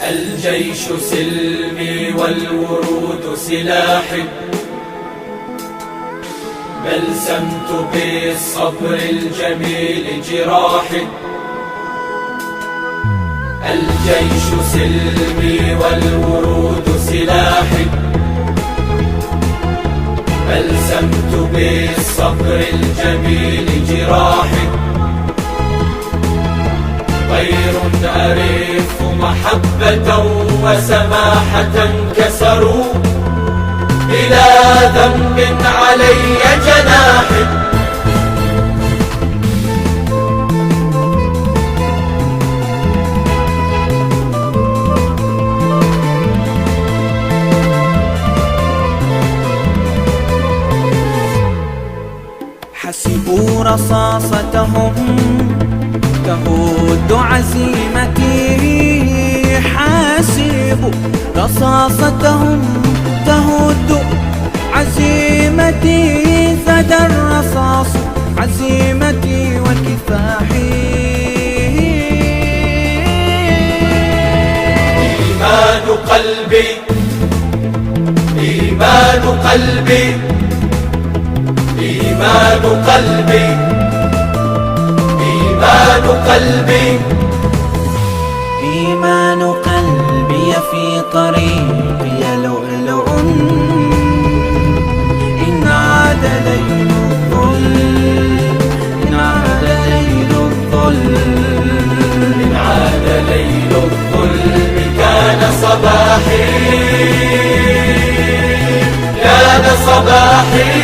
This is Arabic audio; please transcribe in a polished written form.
الجيش سلمي والورود سلاحي، بلسمت بالصبر الجميل جراحي. الجيش سلمي والورود سلاحي، بلسمت بالصبر الجميل جراحي. طير أريف محبة وسماحة كسروا بلا ذنب علي جناحي. حسبوا رصاصتهم تهد عزيمتي، حاسبوا رصاصتهم تهد عزيمتي، زاد الرصاص عزيمتي وكفاحي. إيمان قلبي إيمان قلبي إيمان قلبي إيمان قلبي إيمان قلبي في طريقي لؤلؤ، إن عاد ليل الظل، إن عاد ليل الظل، إن عاد ليل الظلم كان صباحي، كان صباحي.